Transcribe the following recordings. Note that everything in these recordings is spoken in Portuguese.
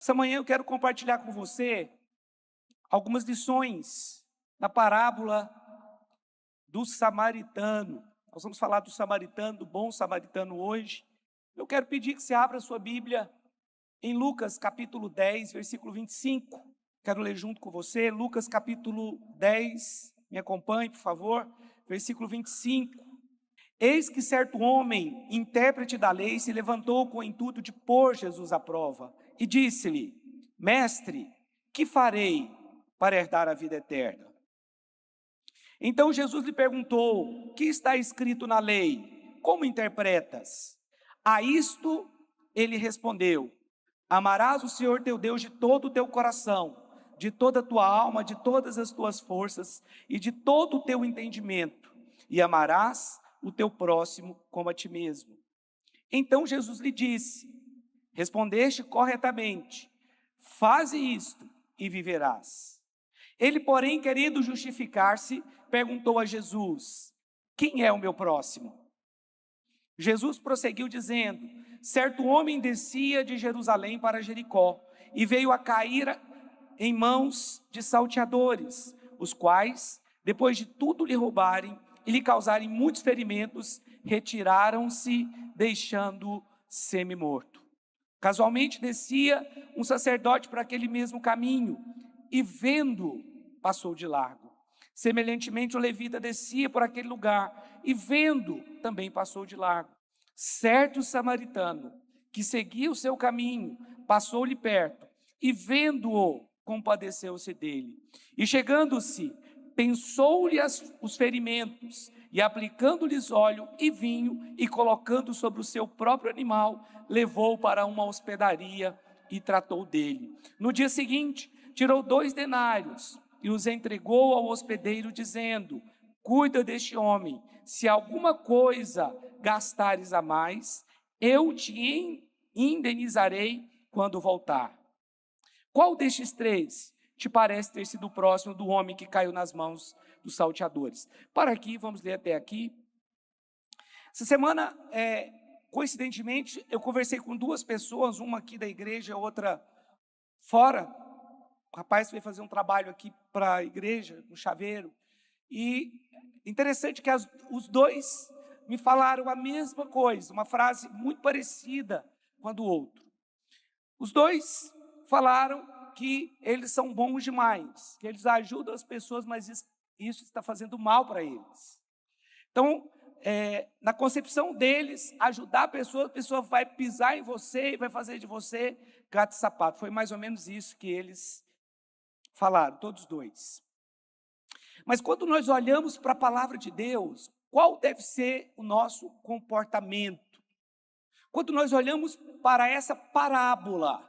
Essa manhã eu quero compartilhar com você algumas lições da parábola do samaritano. Nós vamos falar do samaritano, do bom samaritano hoje. Eu quero pedir que você abra a sua Bíblia em Lucas capítulo 10, versículo 25. Quero ler junto com você, Lucas capítulo 10, me acompanhe, por favor, versículo 25. Eis que certo homem, intérprete da lei, se levantou com o intuito de pôr Jesus à prova e disse-lhe: Mestre, que farei para herdar a vida eterna? Então Jesus lhe perguntou: que está escrito na lei? Como interpretas? A isto ele respondeu: Amarás o Senhor teu Deus de todo o teu coração, de toda a tua alma, de todas as tuas forças e de todo o teu entendimento, e amarás o teu próximo como a ti mesmo. Então Jesus lhe disse: Respondeste corretamente, faze isto e viverás. Ele, porém, querendo justificar-se, perguntou a Jesus: Quem é o meu próximo? Jesus prosseguiu dizendo: Certo homem descia de Jerusalém para Jericó e veio a cair em mãos de salteadores, os quais, depois de tudo lhe roubarem e lhe causarem muitos ferimentos, retiraram-se, deixando-o semi-morto. Casualmente descia um sacerdote por aquele mesmo caminho e, vendo-o, passou de largo. Semelhantemente, o levita descia por aquele lugar e, vendo, também passou de largo. Certo samaritano, que seguia o seu caminho, passou-lhe perto e, vendo-o, compadeceu-se dele. E, chegando-se, pensou-lhe os ferimentos e, aplicando-lhes óleo e vinho e colocando sobre o seu próprio animal, levou-o para uma hospedaria e tratou dele. No dia seguinte, tirou 2 denários e os entregou ao hospedeiro, dizendo: Cuida deste homem, se alguma coisa gastares a mais, eu te indenizarei quando voltar. Qual destes 3 te parece ter sido o próximo do homem que caiu nas mãos dos salteadores? Para aqui, vamos ler até aqui. Essa semana, coincidentemente, eu conversei com 2 pessoas, uma aqui da igreja, outra fora. O rapaz veio fazer um trabalho aqui para a igreja, no Chaveiro. E interessante que os 2 me falaram a mesma coisa, uma frase muito parecida com a do outro. Os 2 falaram que eles são bons demais, que eles ajudam as pessoas, mas isso está fazendo mal para eles. Então, na concepção deles, ajudar a pessoa vai pisar em você e vai fazer de você gato e sapato. Foi mais ou menos isso que eles falaram, todos 2. Mas quando nós olhamos para a palavra de Deus, qual deve ser o nosso comportamento? Quando nós olhamos para essa parábola,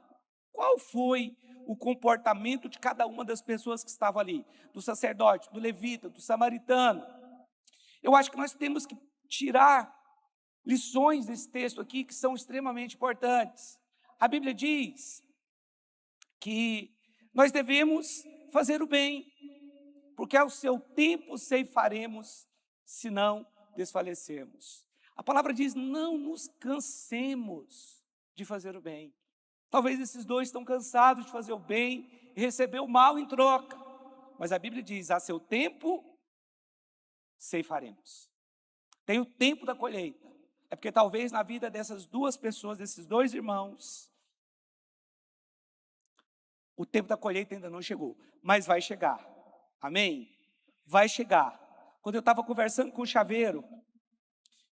qual foi o comportamento de cada uma das pessoas que estavam ali? Do sacerdote, do levita, do samaritano. Eu acho que nós temos que tirar lições desse texto aqui que são extremamente importantes. A Bíblia diz que nós devemos fazer o bem, porque ao seu tempo ceifaremos, se não desfalecermos. A palavra diz: não nos cansemos de fazer o bem. Talvez esses 2 estão cansados de fazer o bem e receber o mal em troca. Mas a Bíblia diz: a seu tempo ceifaremos. Tem o tempo da colheita. É porque talvez na vida dessas 2 pessoas, desses 2 irmãos, o tempo da colheita ainda não chegou, mas vai chegar. Amém? Vai chegar. Quando eu estava conversando com o Chaveiro,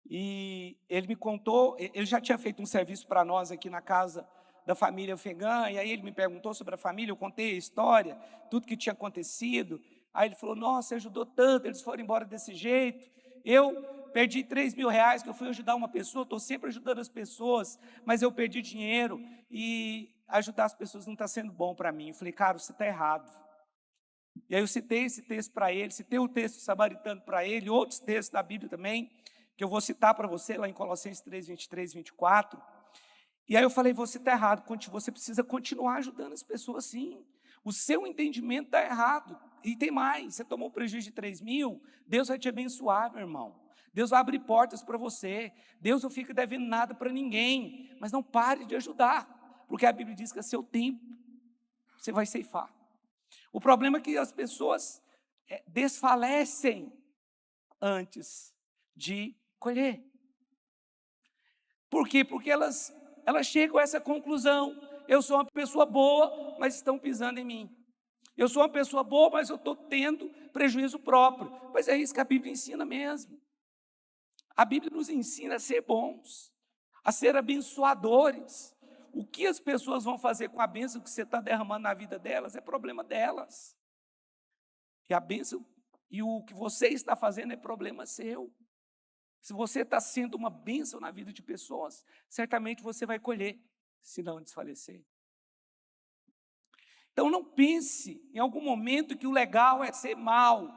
e ele me contou, ele já tinha feito um serviço para nós aqui na casa da família afegã, e aí ele me perguntou sobre a família, eu contei a história, tudo que tinha acontecido. Aí ele falou: nossa, você ajudou tanto, eles foram embora desse jeito. Eu perdi 3 mil reais, que eu fui ajudar uma pessoa, estou sempre ajudando as pessoas, mas eu perdi dinheiro, e ajudar as pessoas não está sendo bom para mim. Eu falei: cara, você está errado. E aí eu citei esse texto para ele, citei o texto samaritano para ele, outros textos da Bíblia também, que eu vou citar para você, lá em Colossenses 3, 23, 24. E aí eu falei: você está errado, você precisa continuar ajudando as pessoas sim. O seu entendimento está errado. E tem mais, você tomou um prejuízo de 3 mil, Deus vai te abençoar, meu irmão. Deus vai abrir portas para você. Deus não fica devendo nada para ninguém, mas não pare de ajudar. porque a Bíblia diz que a seu tempo você vai ceifar. O problema é que as pessoas desfalecem antes de colher. Por quê? Porque elas chegam a essa conclusão: eu sou uma pessoa boa, mas estão pisando em mim. Eu sou uma pessoa boa, mas eu estou tendo prejuízo próprio. Mas é isso que a Bíblia ensina mesmo. A Bíblia nos ensina a ser bons, a ser abençoadores. O que as pessoas vão fazer com a bênção que você está derramando na vida delas é problema delas. E a bênção e o que você está fazendo é problema seu. Se você está sendo uma bênção na vida de pessoas, certamente você vai colher, se não desfalecer. Então não pense em algum momento que o legal é ser mal,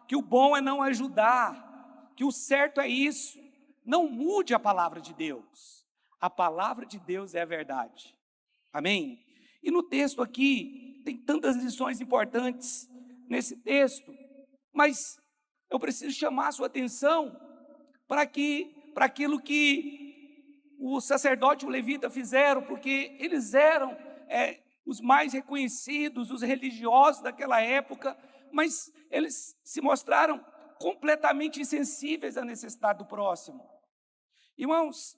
que o bom é não ajudar, que o certo é isso. Não mude a palavra de Deus. A palavra de Deus é a verdade. Amém? E no texto aqui, tem tantas lições importantes nesse texto, mas eu preciso chamar a sua atenção para aquilo que o sacerdote e o levita fizeram, porque eles eram os mais reconhecidos, os religiosos daquela época, mas eles se mostraram completamente insensíveis à necessidade do próximo. Irmãos,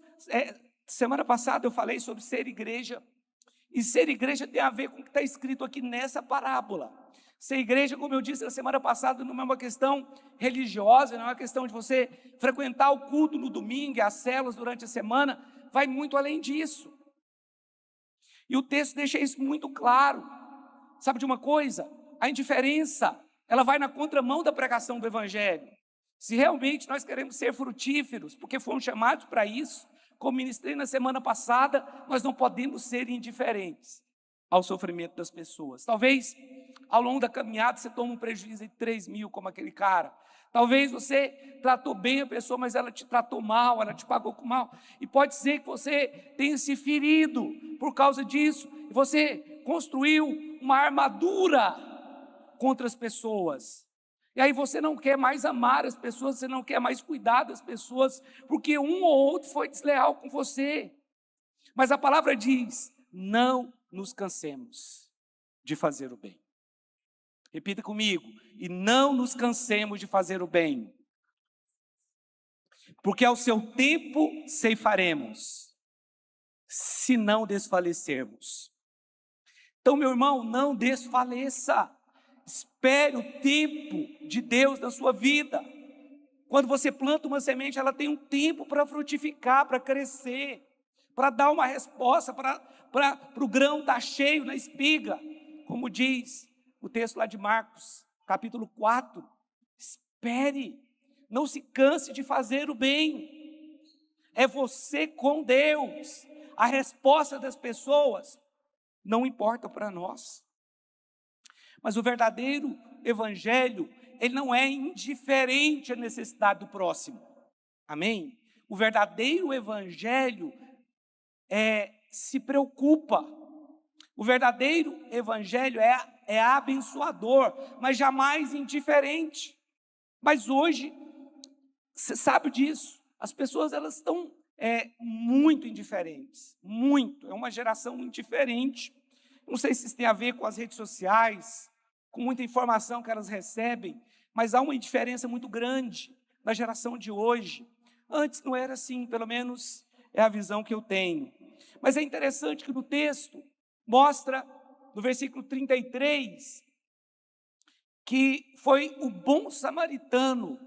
semana passada eu falei sobre ser igreja, e ser igreja tem a ver com o que está escrito aqui nessa parábola. Ser igreja, como eu disse na semana passada, não é uma questão religiosa, não é uma questão de você frequentar o culto no domingo e as células durante a semana, vai muito além disso. E o texto deixa isso muito claro. Sabe de uma coisa? A indiferença, ela vai na contramão da pregação do Evangelho. Se realmente nós queremos ser frutíferos, porque fomos chamados para isso, como ministrei na semana passada, nós não podemos ser indiferentes ao sofrimento das pessoas. Talvez ao longo da caminhada você tome um prejuízo de 3 mil, como aquele cara. Talvez você tratou bem a pessoa, mas ela te tratou mal, ela te pagou com mal. E pode ser que você tenha se ferido por causa disso, e você construiu uma armadura contra as pessoas. E aí você não quer mais amar as pessoas, você não quer mais cuidar das pessoas, porque um ou outro foi desleal com você. Mas a palavra diz: não nos cansemos de fazer o bem. Repita comigo: e não nos cansemos de fazer o bem, porque ao seu tempo ceifaremos, se não desfalecermos. Então, meu irmão, não desfaleça. Espere o tempo de Deus na sua vida. Quando você planta uma semente, ela tem um tempo para frutificar, para crescer, para dar uma resposta, para o grão estar cheio na espiga. Como diz o texto lá de Marcos, capítulo 4. Espere, não se canse de fazer o bem. É você com Deus. A resposta das pessoas não importa para nós. Mas o verdadeiro evangelho, ele não é indiferente à necessidade do próximo. Amém? O verdadeiro evangelho se preocupa. O verdadeiro evangelho é abençoador, mas jamais indiferente. Mas hoje, você sabe disso, as pessoas elas estão muito indiferentes, muito. É uma geração indiferente. Não sei se isso tem a ver com as redes sociais, com muita informação que elas recebem, mas há uma indiferença muito grande na geração de hoje. Antes não era assim, pelo menos é a visão que eu tenho. Mas é interessante que no texto mostra, no versículo 33, que foi o bom samaritano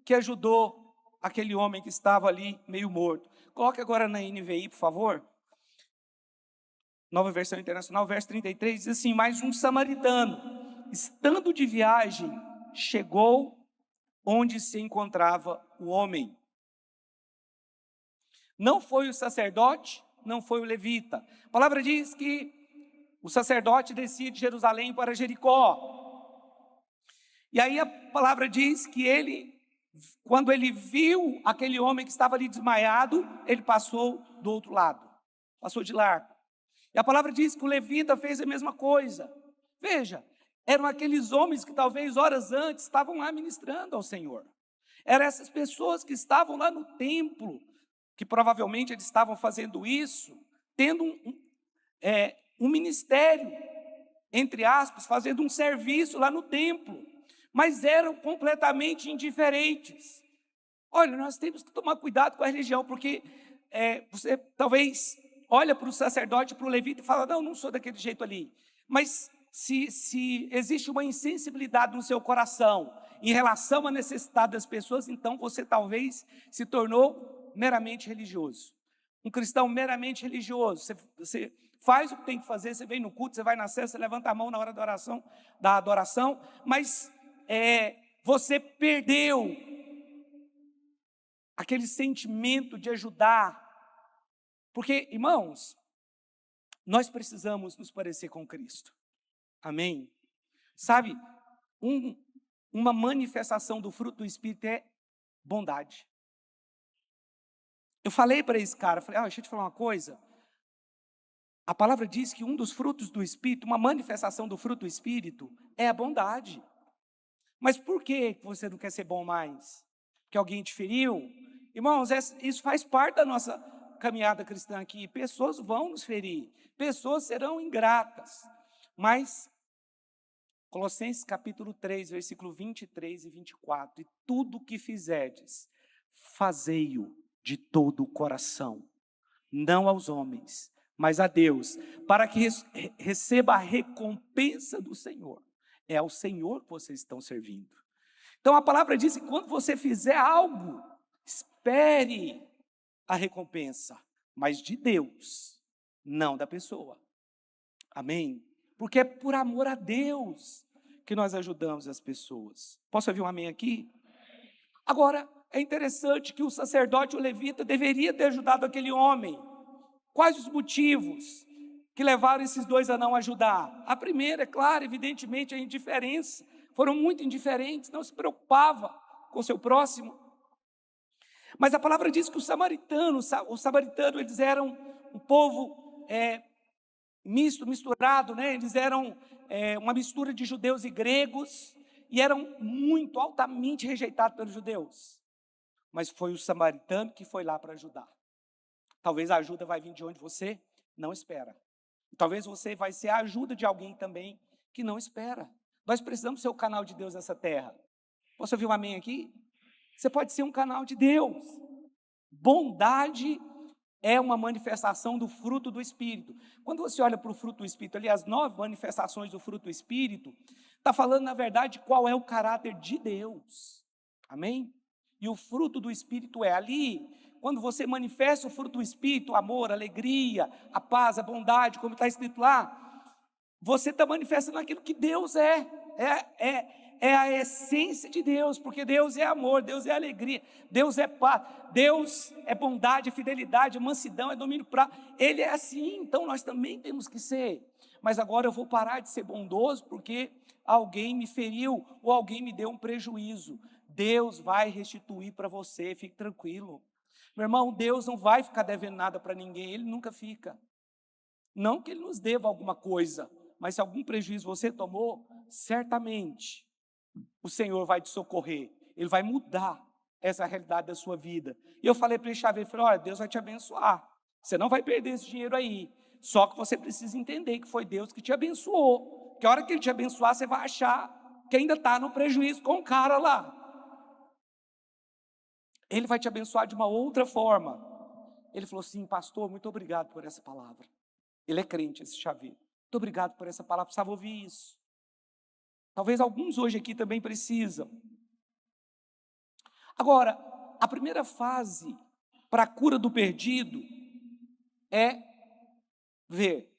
que ajudou aquele homem que estava ali meio morto. Coloque agora na NVI, por favor. Nova Versão Internacional, verso 33, diz assim: mas um samaritano, estando de viagem, chegou onde se encontrava o homem. Não foi o sacerdote, não foi o levita. A palavra diz que o sacerdote descia de Jerusalém para Jericó. E aí a palavra diz que quando ele viu aquele homem que estava ali desmaiado, ele passou do outro lado, passou de largo. E a palavra diz que o levita fez a mesma coisa. Veja, eram aqueles homens que talvez horas antes estavam lá ministrando ao Senhor. Eram essas pessoas que estavam lá no templo, que provavelmente eles estavam fazendo isso, tendo um ministério, entre aspas, fazendo um serviço lá no templo, mas eram completamente indiferentes. Olha, nós temos que tomar cuidado com a religião, porque você talvez olha para o sacerdote, para o levita e fala, não sou daquele jeito ali. Mas se existe uma insensibilidade no seu coração em relação à necessidade das pessoas, então você talvez se tornou meramente religioso. Um cristão meramente religioso. Você faz o que tem que fazer, você vem no culto, você vai na ceia, você levanta a mão na hora da adoração, mas você perdeu aquele sentimento de ajudar. Porque, irmãos, nós precisamos nos parecer com Cristo. Amém? Sabe, uma manifestação do fruto do Espírito é bondade. Eu falei para esse cara, deixa eu te falar uma coisa. A palavra diz que um dos frutos do Espírito, uma manifestação do fruto do Espírito, é a bondade. Mas por que você não quer ser bom mais? Porque alguém te feriu? Irmãos, isso faz parte da nossa caminhada cristã aqui. Pessoas vão nos ferir, pessoas serão ingratas. Mas, Colossenses capítulo 3, versículo 23 e 24, e tudo o que fizerdes, fazei-o de todo o coração, não aos homens, mas a Deus, para que receba a recompensa do Senhor. É ao Senhor que vocês estão servindo. Então a palavra diz que quando você fizer algo, espere a recompensa, mas de Deus, não da pessoa. Amém? Porque é por amor a Deus que nós ajudamos as pessoas. Posso ouvir um amém aqui? Agora, é interessante que o sacerdote, o levita, deveria ter ajudado aquele homem. Quais os motivos que levaram esses dois a não ajudar? A primeira, é claro, evidentemente, a indiferença. Foram muito indiferentes, não se preocupavam com o seu próximo. Mas a palavra diz que os samaritanos, eles eram um povo misturado, né? Eles eram uma mistura de judeus e gregos, e eram muito, altamente rejeitados pelos judeus. Mas foi o samaritano que foi lá para ajudar. Talvez a ajuda vai vir de onde você não espera. Talvez você vai ser a ajuda de alguém também que não espera. Nós precisamos ser o canal de Deus nessa terra. Posso ouvir um amém aqui? Você pode ser um canal de Deus. Bondade é uma manifestação do fruto do Espírito. Quando você olha para o fruto do Espírito, ali as 9 manifestações do fruto do Espírito, está falando na verdade qual é o caráter de Deus. Amém? E o fruto do Espírito é ali, quando você manifesta o fruto do Espírito, amor, alegria, a paz, a bondade, como está escrito lá, você está manifestando aquilo que Deus é a essência de Deus, porque Deus é amor, Deus é alegria, Deus é paz, Deus é bondade, é fidelidade, é mansidão, é domínio próprio. Ele é assim, então nós também temos que ser. Mas agora eu vou parar de ser bondoso porque alguém me feriu ou alguém me deu um prejuízo. Deus vai restituir para você, fique tranquilo. Meu irmão, Deus não vai ficar devendo nada para ninguém, Ele nunca fica. Não que Ele nos deva alguma coisa, mas se algum prejuízo você tomou, certamente o Senhor vai te socorrer, Ele vai mudar essa realidade da sua vida. E eu falei para ele, Xavier, olha, Deus vai te abençoar, você não vai perder esse dinheiro aí, só que você precisa entender que foi Deus que te abençoou, que a hora que Ele te abençoar, você vai achar que ainda está no prejuízo com o cara lá. Ele vai te abençoar de uma outra forma. Ele falou assim, pastor, muito obrigado por essa palavra. Ele é crente, esse Xavier. Muito obrigado por essa palavra, precisava ouvir isso. Talvez alguns hoje aqui também precisam. Agora, a primeira fase para a cura do perdido é ver.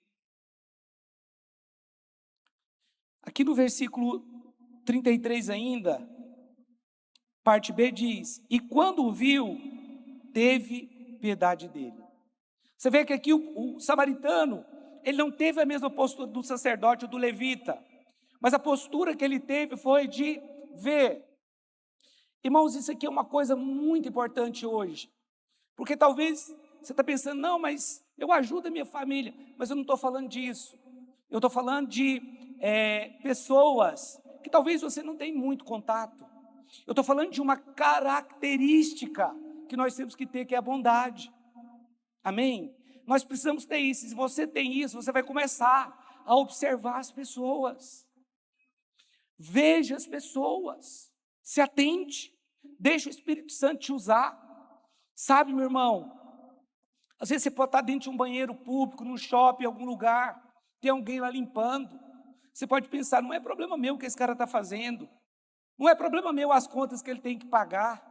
Aqui no versículo 33 ainda, parte B diz, e quando o viu, teve piedade dele. Você vê que aqui o samaritano, ele não teve a mesma postura do sacerdote ou do levita, mas a postura que ele teve foi de ver. Irmãos, isso aqui é uma coisa muito importante hoje, porque talvez você está pensando, não, mas eu ajudo a minha família, mas eu não estou falando disso. Eu estou falando de pessoas que talvez você não tenha muito contato. Eu estou falando de uma característica que nós temos que ter, que é a bondade. Amém? Nós precisamos ter isso. Se você tem isso, você vai começar a observar as pessoas. Veja as pessoas. Se atente. Deixa o Espírito Santo te usar. Sabe, meu irmão? Às vezes você pode estar dentro de um banheiro público, num shopping, em algum lugar. Tem alguém lá limpando. Você pode pensar, não é problema meu o que esse cara está fazendo. Não é problema meu as contas que ele tem que pagar.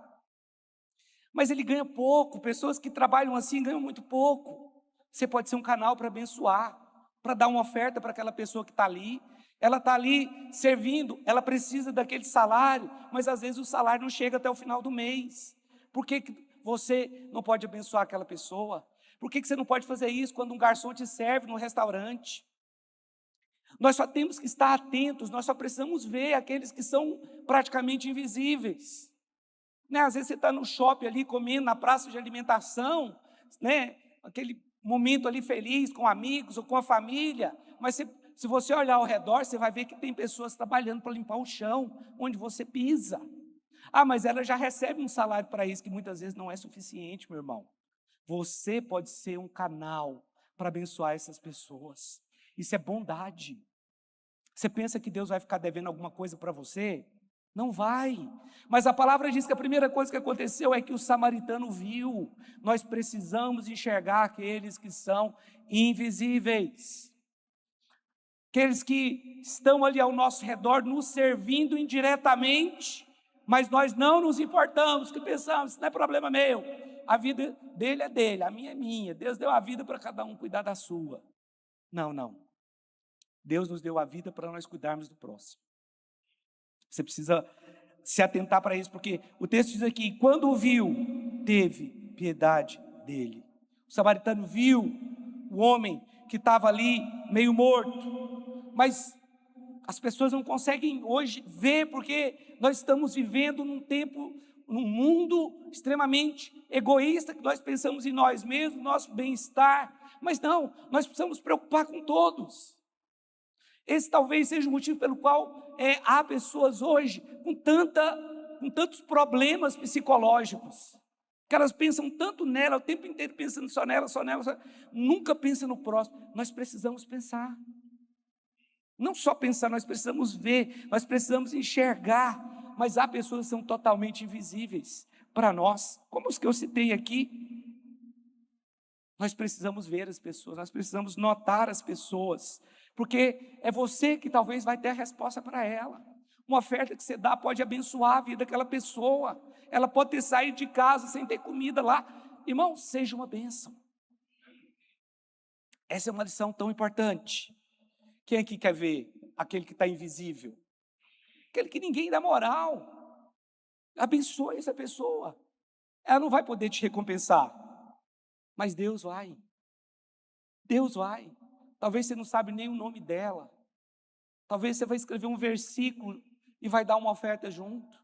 Mas ele ganha pouco. Pessoas que trabalham assim ganham muito pouco. Você pode ser um canal para abençoar, para dar uma oferta para aquela pessoa que está ali. Ela está ali servindo, ela precisa daquele salário, mas às vezes o salário não chega até o final do mês. Por que você não pode abençoar aquela pessoa? Por que você não pode fazer isso quando um garçom te serve no restaurante? Nós só temos que estar atentos, nós só precisamos ver aqueles que são praticamente invisíveis. Né? Às vezes você está no shopping ali, comendo na praça de alimentação, né? Aquele momento ali feliz com amigos ou com a família, mas se você olhar ao redor, você vai ver que tem pessoas trabalhando para limpar o chão onde você pisa. Ah, mas ela já recebe um salário para isso, que muitas vezes não é suficiente, meu irmão. Você pode ser um canal para abençoar essas pessoas. Isso é bondade. Você pensa que Deus vai ficar devendo alguma coisa para você? Não vai. Mas a palavra diz que a primeira coisa que aconteceu é que o samaritano viu. Nós precisamos enxergar aqueles que são invisíveis. Aqueles que estão ali ao nosso redor, nos servindo indiretamente, mas nós não nos importamos, que pensamos, isso não é problema meu. A vida dele é dele, a minha é minha. Deus deu a vida para cada um cuidar da sua. Não, não. Deus nos deu a vida para nós cuidarmos do próximo. Você precisa se atentar para isso, porque o texto diz aqui, quando o viu, teve piedade dele. O samaritano viu o homem que estava ali meio morto, mas as pessoas não conseguem hoje ver, porque nós estamos vivendo num tempo, num mundo extremamente egoísta, que nós pensamos em nós mesmos, nosso bem-estar, mas não, nós precisamos nos preocupar com todos. Esse talvez seja o motivo pelo qual há pessoas hoje com tantos problemas psicológicos, que elas pensam tanto nela, o tempo inteiro pensando só nela, nunca pensam no próximo. Nós precisamos pensar, não só pensar, nós precisamos ver, nós precisamos enxergar, mas há pessoas que são totalmente invisíveis para nós, como os que eu citei aqui. Nós precisamos ver as pessoas, nós precisamos notar as pessoas, porque é você que talvez vai ter a resposta para ela. Uma oferta que você dá pode abençoar a vida daquela pessoa. Ela pode ter saído de casa sem ter comida lá. Irmão, seja uma bênção. Essa é uma lição tão importante. Quem aqui quer ver aquele que está invisível? Aquele que ninguém dá moral. Abençoe essa pessoa. Ela não vai poder te recompensar, mas Deus vai. Deus vai. Talvez você não sabe nem o nome dela. Talvez você vai escrever um versículo e vai dar uma oferta junto.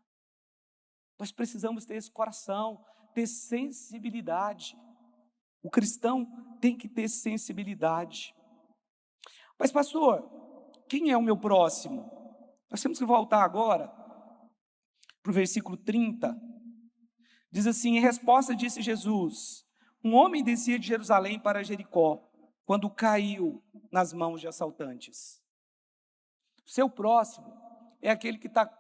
Nós precisamos ter esse coração, ter sensibilidade. O cristão tem que ter sensibilidade. Mas pastor, quem é o meu próximo? Nós temos que voltar agora para o versículo 30. Diz assim, em resposta disse Jesus, um homem descia de Jerusalém para Jericó, quando caiu nas mãos de assaltantes. O seu próximo é aquele que está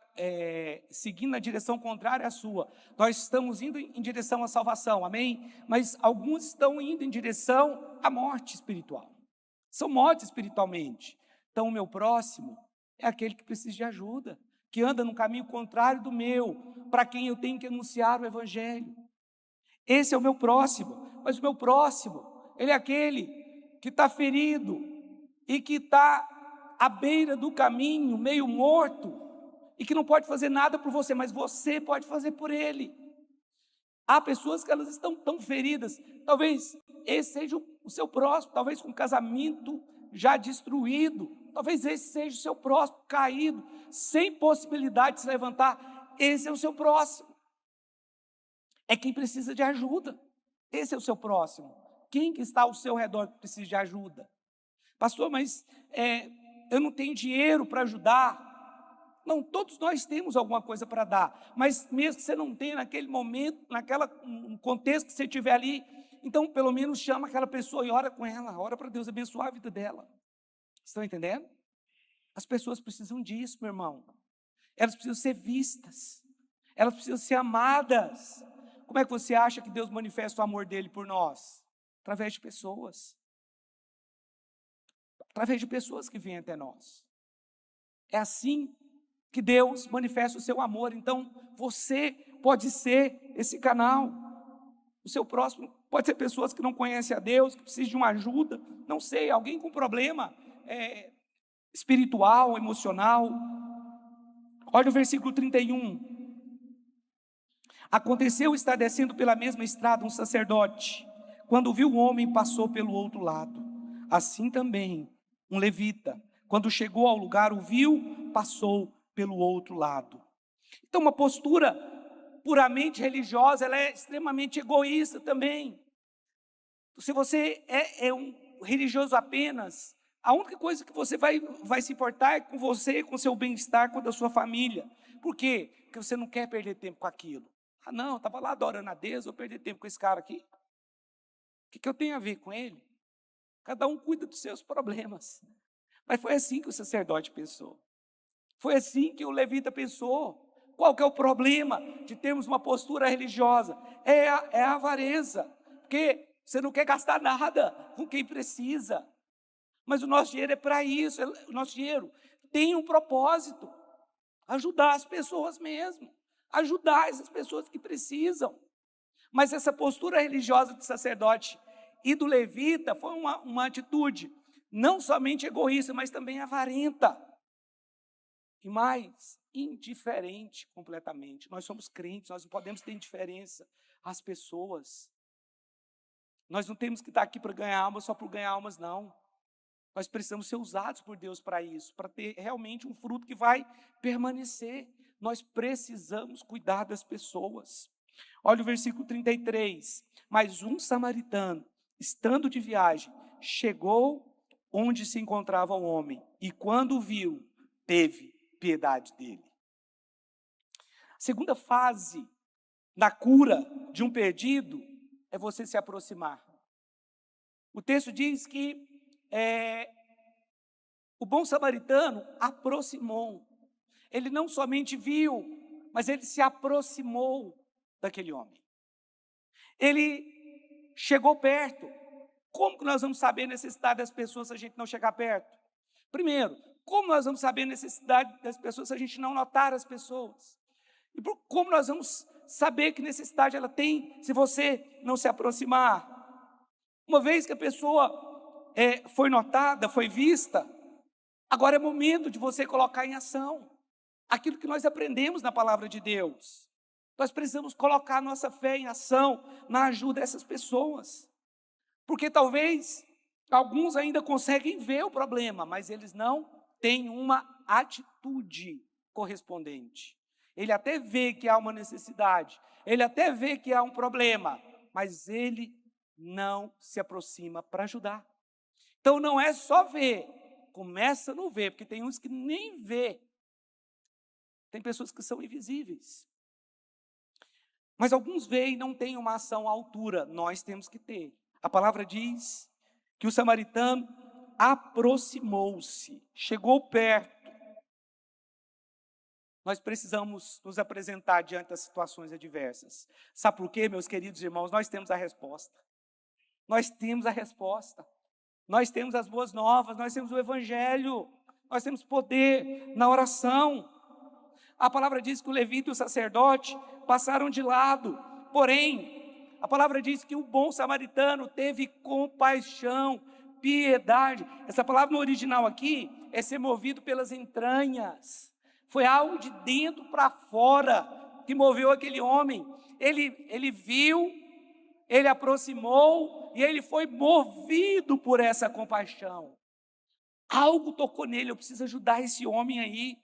seguindo na direção contrária à sua. Nós estamos indo em direção à salvação, amém? Mas alguns estão indo em direção à morte espiritual. São mortos espiritualmente. Então o meu próximo é aquele que precisa de ajuda, que anda no caminho contrário do meu, para quem eu tenho que anunciar o evangelho. Esse é o meu próximo. Mas o meu próximo, ele é aquele que está ferido e que está à beira do caminho, meio morto, e que não pode fazer nada por você, mas você pode fazer por ele. Há pessoas que elas estão tão feridas, talvez esse seja o seu próximo, talvez com casamento já destruído, talvez esse seja o seu próximo, caído, sem possibilidade de se levantar. Esse é o seu próximo. É quem precisa de ajuda. Esse é o seu próximo. Quem que está ao seu redor que precisa de ajuda? Pastor, mas eu não tenho dinheiro para ajudar. Não, todos nós temos alguma coisa para dar, mas mesmo que você não tenha naquele momento, no contexto que você estiver ali, Então, pelo menos chama aquela pessoa e ora com ela, ora para Deus abençoar a vida dela. Estão entendendo? As pessoas precisam disso, meu irmão. Elas precisam ser vistas, elas precisam ser amadas. Como é que você acha que Deus manifesta o amor dele por nós? Através de pessoas. Através de pessoas que vêm até nós. É assim que Deus manifesta o seu amor. Então, você pode ser esse canal. O seu próximo pode ser pessoas que não conhecem a Deus, que precisam de uma ajuda, não sei, alguém com problema espiritual, emocional. Olha o versículo 31. Aconteceu estar descendo pela mesma estrada um sacerdote. Quando viu o homem, passou pelo outro lado. Assim também, um levita, quando chegou ao lugar, o viu, passou pelo outro lado. Então, uma postura puramente religiosa, ela é extremamente egoísta também. Se você é um religioso apenas, a única coisa que você vai se importar é com você, com o seu bem-estar, com a da sua família. Por quê? Porque você não quer perder tempo com aquilo. Ah, não, eu estava lá adorando a Deus, vou perder tempo com esse cara aqui. O que eu tenho a ver com ele? Cada um cuida dos seus problemas. Mas foi assim que o sacerdote pensou. Foi assim que o levita pensou. Qual que é o problema de termos uma postura religiosa? É a avareza. Porque você não quer gastar nada com quem precisa. Mas o nosso dinheiro é para isso. O nosso dinheiro tem um propósito. Ajudar as pessoas mesmo. Ajudar essas pessoas que precisam. Mas essa postura religiosa do sacerdote e do levita foi uma atitude não somente egoísta, mas também avarenta. E mais, indiferente completamente. Nós somos crentes, nós não podemos ter indiferença às pessoas. Nós não temos que estar aqui para ganhar almas só por ganhar almas, não. Nós precisamos ser usados por Deus para isso, para ter realmente um fruto que vai permanecer. Nós precisamos cuidar das pessoas. Olha o versículo 33. Mas um samaritano, estando de viagem, chegou onde se encontrava o homem, e quando o viu, teve piedade dele. A segunda fase na cura de um perdido é você se aproximar. O texto diz que o bom samaritano aproximou. Ele não somente viu, mas ele se aproximou daquele homem. Ele chegou perto. Como que nós vamos saber a necessidade das pessoas se a gente não chegar perto? Primeiro, como nós vamos saber a necessidade das pessoas se a gente não notar as pessoas? E como nós vamos saber que necessidade ela tem se você não se aproximar? Uma vez que a pessoa foi notada, foi vista, agora é momento de você colocar em ação aquilo que nós aprendemos na palavra de Deus. Nós precisamos colocar nossa fé em ação na ajuda dessas pessoas. Porque talvez alguns ainda conseguem ver o problema, mas eles não têm uma atitude correspondente. Ele até vê que há uma necessidade, ele até vê que há um problema, mas ele não se aproxima para ajudar. Então não é só ver, começa no ver, porque tem uns que nem vê. Tem pessoas que são invisíveis. Mas alguns veem e não têm uma ação à altura, nós temos que ter. A palavra diz que o samaritano aproximou-se, chegou perto. Nós precisamos nos apresentar diante das situações adversas. Sabe por quê, meus queridos irmãos? Nós temos a resposta. Nós temos a resposta. Nós temos as boas novas, nós temos o evangelho, nós temos poder na oração. A palavra diz que o levita e o sacerdote passaram de lado, porém, a palavra diz que o bom samaritano teve compaixão, piedade. Essa palavra no original aqui é ser movido pelas entranhas. Foi algo de dentro para fora que moveu aquele homem. Ele viu, ele aproximou e ele foi movido por essa compaixão. Algo tocou nele, eu preciso ajudar esse homem aí.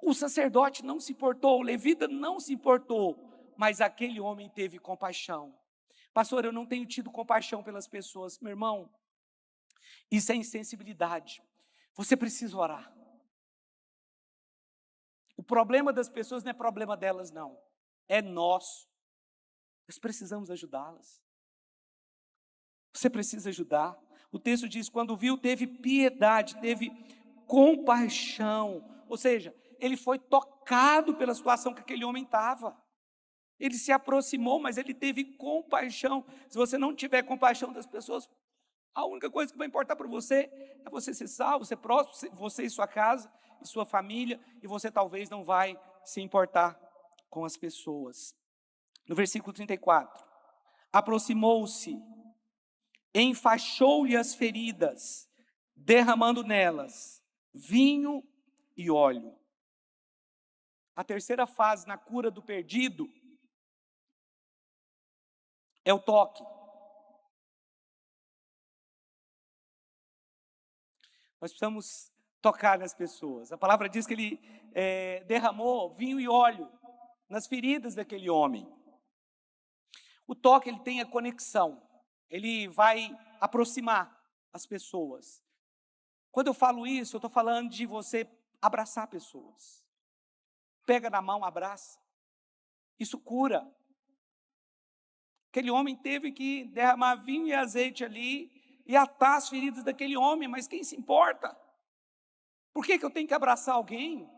O sacerdote não se importou, o levita não se importou, mas aquele homem teve compaixão. Pastor, eu não tenho tido compaixão pelas pessoas. Meu irmão, isso é insensibilidade. Você precisa orar. O problema das pessoas não é problema delas, não. É nosso. Nós precisamos ajudá-las. Você precisa ajudar. O texto diz, quando viu, teve piedade, teve compaixão. Ou seja, ele foi tocado pela situação que aquele homem estava. Ele se aproximou, mas ele teve compaixão. Se você não tiver compaixão das pessoas, a única coisa que vai importar para você é você ser salvo, ser próximo, você e sua casa, e sua família, e você talvez não vai se importar com as pessoas. No versículo 34, aproximou-se, enfaixou-lhe as feridas, derramando nelas vinho e óleo. A terceira fase na cura do perdido é o toque. Nós precisamos tocar nas pessoas. A palavra diz que ele derramou vinho e óleo nas feridas daquele homem. O toque, ele tem a conexão. Ele vai aproximar as pessoas. Quando eu falo isso, eu estou falando de você abraçar pessoas. Pega na mão, abraça. Isso cura. Aquele homem teve que derramar vinho e azeite ali e atar as feridas daquele homem, mas quem se importa? Por que eu tenho que abraçar alguém?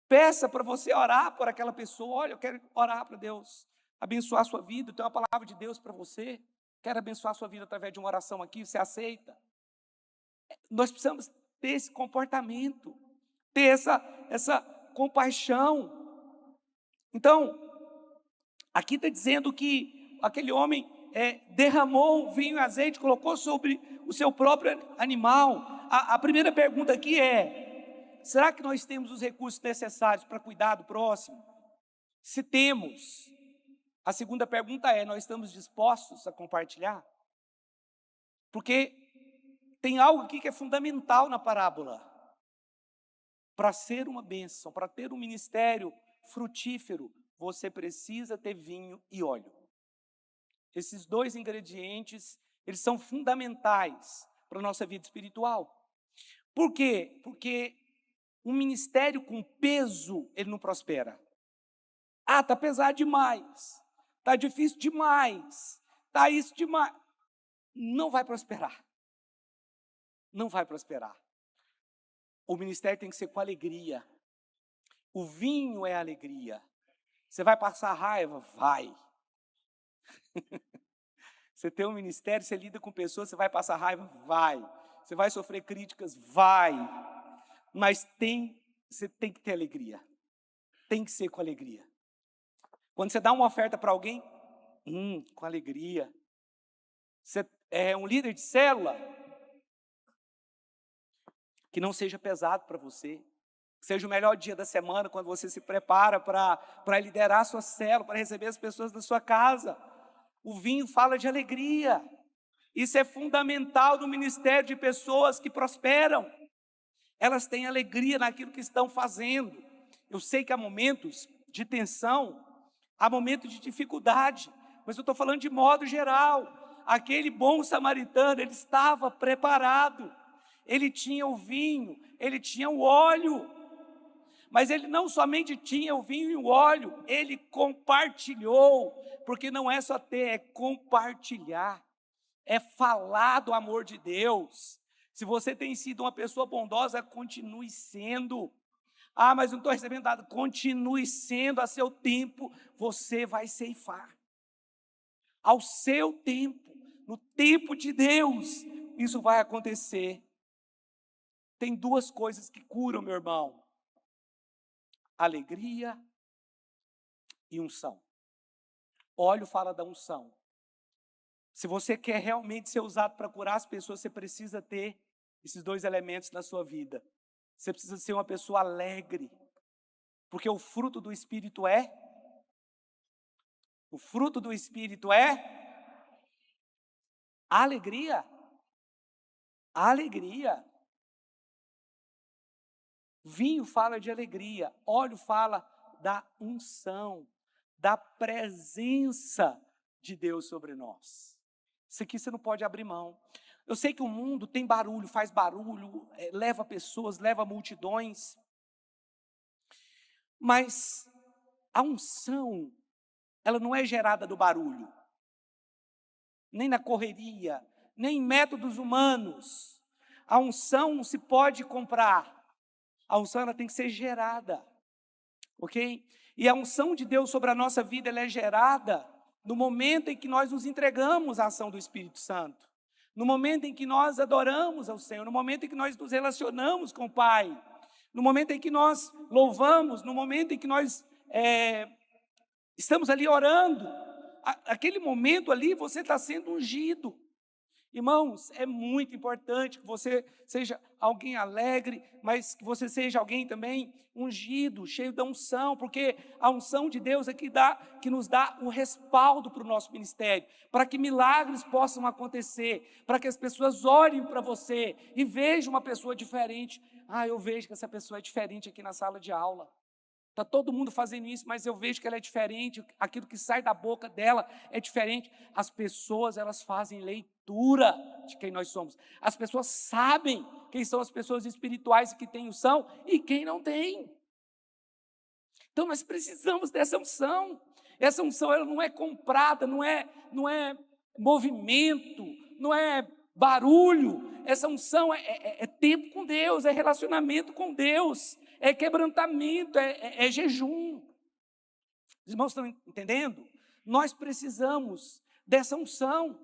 Peça para você orar por aquela pessoa. Olha, eu quero orar para Deus abençoar a sua vida, tem uma palavra de Deus para você. Quero abençoar a sua vida através de uma oração aqui, você aceita? Nós precisamos ter esse comportamento, ter essa compaixão. Então, aqui está dizendo que aquele homem derramou vinho e azeite, colocou sobre o seu próprio animal. A primeira pergunta aqui é, será que nós temos os recursos necessários para cuidar do próximo? Se temos, a segunda pergunta é, nós estamos dispostos a compartilhar? Porque tem algo aqui que é fundamental na parábola. Para ser uma bênção, para ter um ministério frutífero, você precisa ter vinho e óleo. Esses dois ingredientes, eles são fundamentais para a nossa vida espiritual. Por quê? Porque um ministério com peso, ele não prospera. Ah, está pesado demais, está difícil demais, está isso demais. Não vai prosperar. Não vai prosperar. O ministério tem que ser com alegria. O vinho é alegria. Você vai passar raiva? Vai. Você tem um ministério, você lida com pessoas, você vai passar raiva? Vai. Você vai sofrer críticas? Vai. Mas você tem que ter alegria. Tem que ser com alegria. Quando você dá uma oferta para alguém, com alegria. Você é um líder de célula, que não seja pesado para você. Que seja o melhor dia da semana, quando você se prepara para liderar a sua célula, para receber as pessoas da sua casa. O vinho fala de alegria. Isso é fundamental no ministério de pessoas que prosperam. Elas têm alegria naquilo que estão fazendo. Eu sei que há momentos de tensão, há momentos de dificuldade, mas eu estou falando de modo geral. Aquele bom samaritano, ele estava preparado. Ele tinha o vinho, ele tinha o óleo. Mas ele não somente tinha o vinho e o óleo, ele compartilhou, porque não é só ter, é compartilhar, é falar do amor de Deus. Se você tem sido uma pessoa bondosa, continue sendo. Ah, mas não estou recebendo nada, continue sendo, a seu tempo você vai ceifar. Ao seu tempo, no tempo de Deus, isso vai acontecer. Tem duas coisas que curam, meu irmão. Alegria e unção. Óleo fala da unção. Se você quer realmente ser usado para curar as pessoas, você precisa ter esses dois elementos na sua vida. Você precisa ser uma pessoa alegre, porque o fruto do Espírito é alegria. Alegria. Vinho fala de alegria, óleo fala da unção, da presença de Deus sobre nós. Isso aqui você não pode abrir mão. Eu sei que o mundo tem barulho, faz barulho, leva pessoas, leva multidões. Mas a unção ela não é gerada do barulho, nem na correria, nem em métodos humanos. A unção não se pode comprar. A unção ela tem que ser gerada, ok? E a unção de Deus sobre a nossa vida, ela é gerada no momento em que nós nos entregamos à ação do Espírito Santo, no momento em que nós adoramos ao Senhor, no momento em que nós nos relacionamos com o Pai, no momento em que nós louvamos, no momento em que nós estamos ali orando. Aquele momento ali você está sendo ungido. Irmãos, é muito importante que você seja alguém alegre, mas que você seja alguém também ungido, cheio da unção, porque a unção de Deus é que nos dá o respaldo para o nosso ministério, para que milagres possam acontecer, para que as pessoas olhem para você e vejam uma pessoa diferente. Eu vejo que essa pessoa é diferente aqui na sala de aula. Está todo mundo fazendo isso, mas eu vejo que ela é diferente, aquilo que sai da boca dela é diferente. As pessoas, elas fazem leitura de quem nós somos. As pessoas sabem quem são as pessoas espirituais que têm unção e quem não tem. Então nós precisamos dessa unção. Essa unção ela não é comprada, não é movimento, não é barulho. Essa unção é tempo com Deus, é relacionamento com Deus, é quebrantamento, é jejum. Os irmãos estão entendendo? Nós precisamos dessa unção.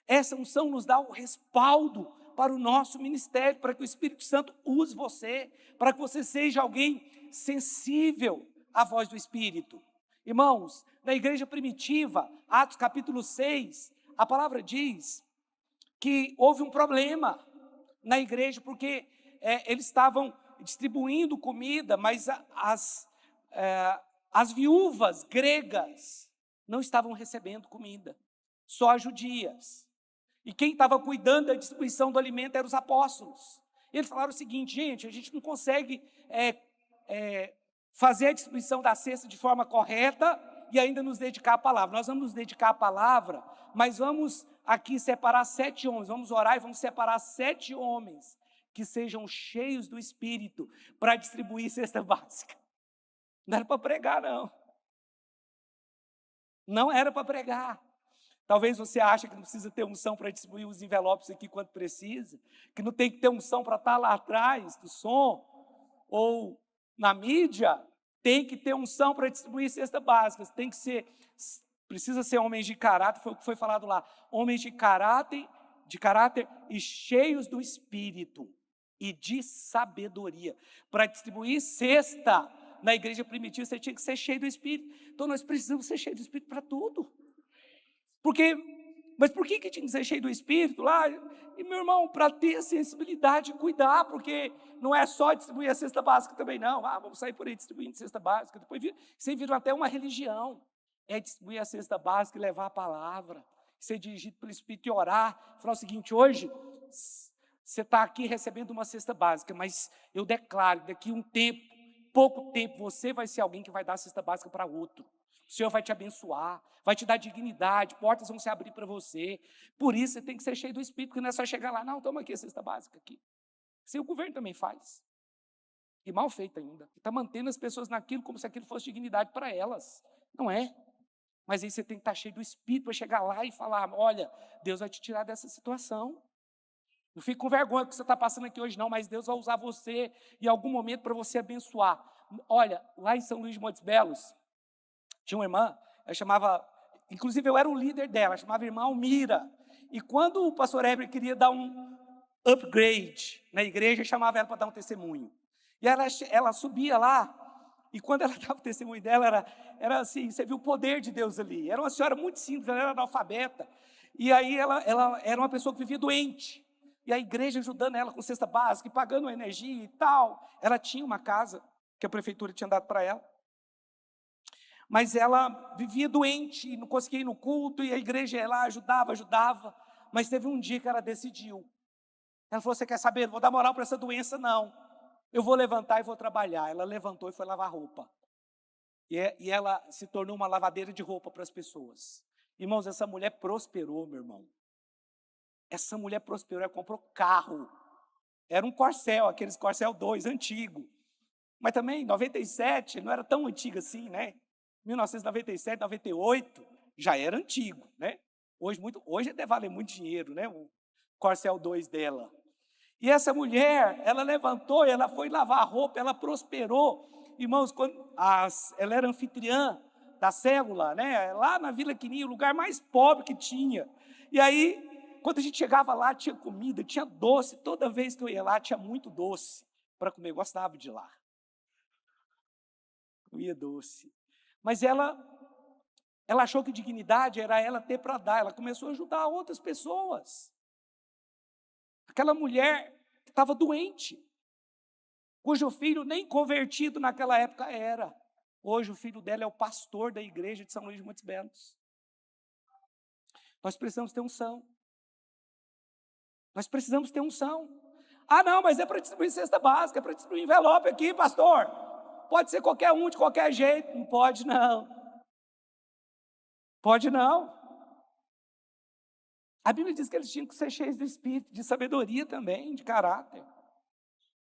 Essa unção nos dá o respaldo para o nosso ministério, para que o Espírito Santo use você, para que você seja alguém sensível à voz do Espírito. Irmãos, na igreja primitiva, Atos capítulo 6, a palavra diz que houve um problema na igreja, porque eles estavam distribuindo comida, mas as viúvas gregas não estavam recebendo comida, só as judias. E quem estava cuidando da distribuição do alimento eram os apóstolos. E eles falaram o seguinte: gente, a gente não consegue fazer a distribuição da cesta de forma correta e ainda nos dedicar à palavra. Nós vamos nos dedicar à palavra, mas vamos aqui separar 7 homens, vamos orar e vamos separar 7 homens que sejam cheios do Espírito para distribuir cesta básica. Não era para pregar, não. Não era para pregar. Talvez você ache que não precisa ter unção para distribuir os envelopes aqui quando precisa, que não tem que ter unção para estar lá atrás do som, ou na mídia, tem que ter unção para distribuir cesta básica. Precisa ser homens de caráter, foi o que foi falado lá, homens de caráter e cheios do Espírito e de sabedoria. Para distribuir cesta na igreja primitiva, você tinha que ser cheio do Espírito. Então nós precisamos ser cheios do Espírito para tudo. Mas por que tinha que ser cheio do Espírito lá? E meu irmão, para ter a sensibilidade de cuidar, porque não é só distribuir a cesta básica também não. Vamos sair por aí distribuindo cesta básica. Depois você vira até uma religião. É distribuir a cesta básica e levar a palavra, ser dirigido pelo Espírito e orar. Falar o seguinte: hoje você está aqui recebendo uma cesta básica, mas eu declaro, daqui um tempo, pouco tempo, você vai ser alguém que vai dar a cesta básica para outro. O Senhor vai te abençoar, vai te dar dignidade, portas vão se abrir para você. Por isso você tem que ser cheio do Espírito, porque não é só chegar lá, não, toma aqui a cesta básica aqui. Isso o governo também faz. E mal feito ainda. Está mantendo as pessoas naquilo como se aquilo fosse dignidade para elas. Não é. Mas aí você tem que estar cheio do Espírito para chegar lá e falar: olha, Deus vai te tirar dessa situação. Não fique com vergonha do que você está passando aqui hoje não, mas Deus vai usar você em algum momento para você abençoar. Olha, lá em São Luís de Montes Belos, tinha uma irmã, ela chamava, inclusive eu era o líder dela, chamava irmã Almira. E quando o pastor Heber queria dar um upgrade na igreja, chamava ela para dar um testemunho. E ela subia lá, e quando ela dava o testemunho dela, era assim, você viu o poder de Deus ali. Era uma senhora muito simples, ela era analfabeta. E aí ela era uma pessoa que vivia doente. E a igreja ajudando ela com cesta básica, e pagando energia e tal. Ela tinha uma casa que a prefeitura tinha dado para ela. Mas ela vivia doente, não conseguia ir no culto, e a igreja ia lá, ajudava. Mas teve um dia que ela decidiu. Ela falou: você quer saber, não vou dar moral para essa doença não. Eu vou levantar e vou trabalhar. Ela levantou e foi lavar roupa. E ela se tornou uma lavadeira de roupa para as pessoas. Irmãos, essa mulher prosperou, meu irmão. Essa mulher prosperou, ela comprou carro. Era um Corcel, aqueles Corcel 2, antigo. Mas também, 97, não era tão antigo assim, né? 1997, 98, já era antigo, né? Hoje deve valer muito dinheiro, né? O Corcel 2 dela. E essa mulher, ela levantou e ela foi lavar a roupa, ela prosperou. Irmãos, ela era anfitriã da célula, né? Lá na Vila Quininha, o lugar mais pobre que tinha. E aí, quando a gente chegava lá, tinha comida, tinha doce. Toda vez que eu ia lá, tinha muito doce para comer. Eu gostava de ir lá. Comia doce. Mas ela achou que dignidade era ela ter para dar. Ela começou a ajudar outras pessoas. Aquela mulher que estava doente, cujo filho nem convertido naquela época era. Hoje o filho dela é o pastor da igreja de São Luís de Montes Belos. Nós precisamos ter unção. Nós precisamos ter unção. Ah, não, mas é para distribuir cesta básica, é para distribuir envelope aqui, pastor. Pode ser qualquer um, de qualquer jeito. Não pode, não. Pode, não. A Bíblia diz que eles tinham que ser cheios do Espírito, de sabedoria também, de caráter.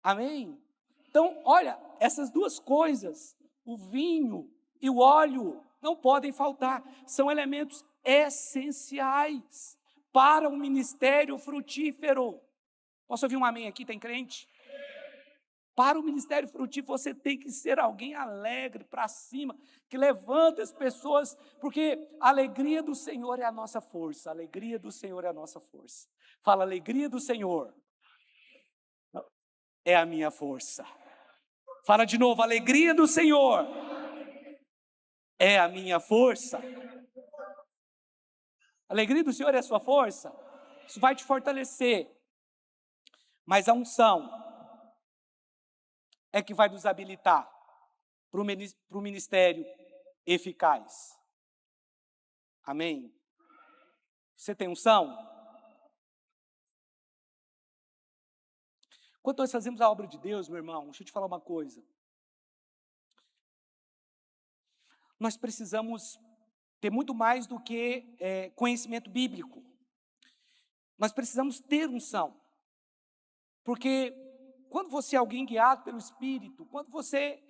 Amém? Então, olha, essas duas coisas, o vinho e o óleo, não podem faltar. São elementos essenciais para o ministério frutífero. Posso ouvir um amém aqui? Tem crente? Para o ministério frutífero, você tem que ser alguém alegre, para cima, que levanta as pessoas, porque a alegria do Senhor é a nossa força. A alegria do Senhor é a nossa força. Fala, alegria do Senhor é a minha força. Fala de novo, a alegria do Senhor é a minha força. A alegria do Senhor é a sua força. Isso vai te fortalecer. Mas a unção é que vai nos habilitar para o ministério eficaz. Amém? Você tem unção? Quando nós fazemos a obra de Deus, meu irmão, deixa eu te falar uma coisa. Nós precisamos ter muito mais do que conhecimento bíblico. Nós precisamos ter unção. Porque quando você é alguém guiado pelo Espírito, quando você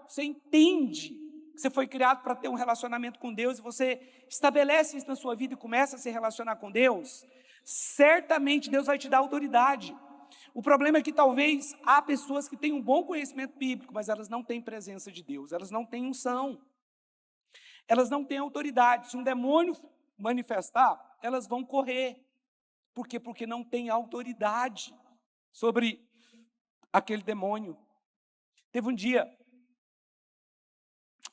você entende que você foi criado para ter um relacionamento com Deus, e você estabelece isso na sua vida e começa a se relacionar com Deus, certamente Deus vai te dar autoridade. O problema é que talvez há pessoas que têm um bom conhecimento bíblico, mas elas não têm presença de Deus, elas não têm unção, elas não têm autoridade. Se um demônio manifestar, elas vão correr. Por quê? Porque não tem autoridade sobre aquele demônio. Teve um dia,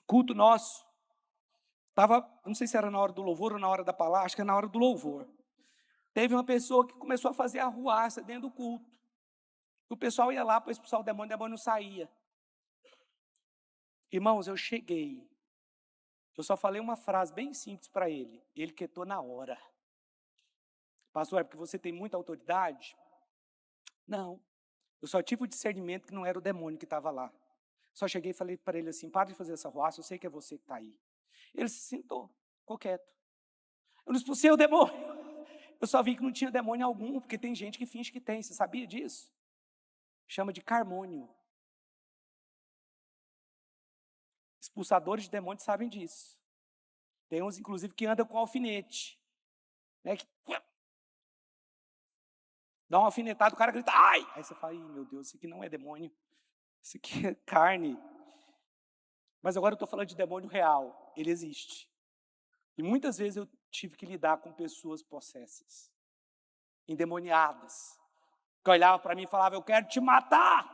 culto nosso, não sei se era na hora do louvor ou na hora da palavra, acho que é na hora do louvor. Teve uma pessoa que começou a fazer arruaça dentro do culto. O pessoal ia lá para expulsar o demônio não saía. Irmãos, eu cheguei. Eu só falei uma frase bem simples para ele. Ele quietou na hora. Pastor, é porque você tem muita autoridade? Não. Eu só tive o discernimento que não era o demônio que estava lá. Só cheguei e falei para ele assim, para de fazer essa arruaça, eu sei que é você que está aí. Ele se sentou, ficou quieto. Eu não expulsei o demônio. Eu só vi que não tinha demônio algum, porque tem gente que finge que tem. Você sabia disso? Chama de carmônio. Expulsadores de demônios sabem disso. Tem uns, inclusive, que andam com alfinete. Né, que dá uma alfinetada, o cara grita, ai! Aí você fala, meu Deus, isso aqui não é demônio. Isso aqui é carne. Mas agora eu estou falando de demônio real. Ele existe. E muitas vezes eu tive que lidar com pessoas possessas, endemoniadas, que olhavam para mim e falavam, eu quero te matar.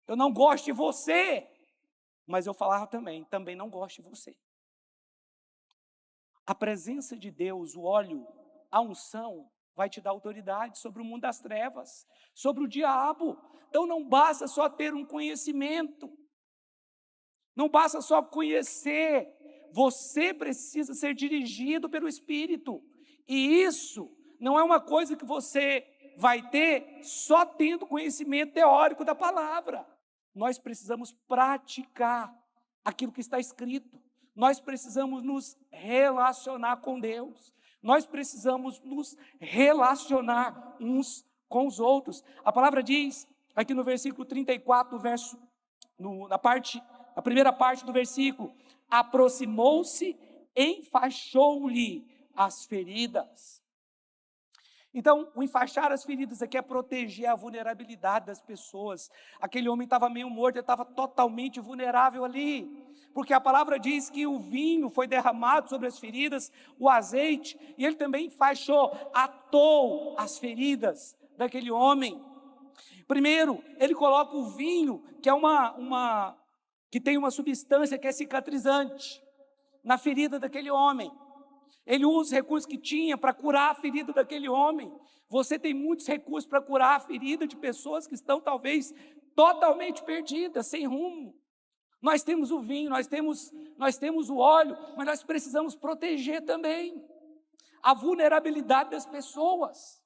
Eu não gosto de você. Mas eu falava também não gosto de você. A presença de Deus, o óleo, a unção, vai te dar autoridade sobre o mundo das trevas, sobre o diabo. Então não basta só ter um conhecimento, não basta só conhecer, você precisa ser dirigido pelo Espírito. E isso não é uma coisa que você vai ter só tendo conhecimento teórico da palavra. Nós precisamos praticar aquilo que está escrito. Nós precisamos nos relacionar com Deus. Nós precisamos nos relacionar uns com os outros. A palavra diz, aqui no versículo 34, na parte A primeira parte do versículo: aproximou-se, enfaixou-lhe as feridas. Então, o enfaixar as feridas aqui é proteger a vulnerabilidade das pessoas. Aquele homem estava meio morto, ele estava totalmente vulnerável ali, porque a palavra diz que o vinho foi derramado sobre as feridas, o azeite, e ele também enfaixou, atou as feridas daquele homem. Primeiro, ele coloca o vinho, que é que tem uma substância que é cicatrizante, na ferida daquele homem. Ele usa os recursos que tinha para curar a ferida daquele homem. Você tem muitos recursos para curar a ferida de pessoas que estão talvez totalmente perdidas, sem rumo. Nós temos o vinho, nós temos o óleo, mas nós precisamos proteger também a vulnerabilidade das pessoas.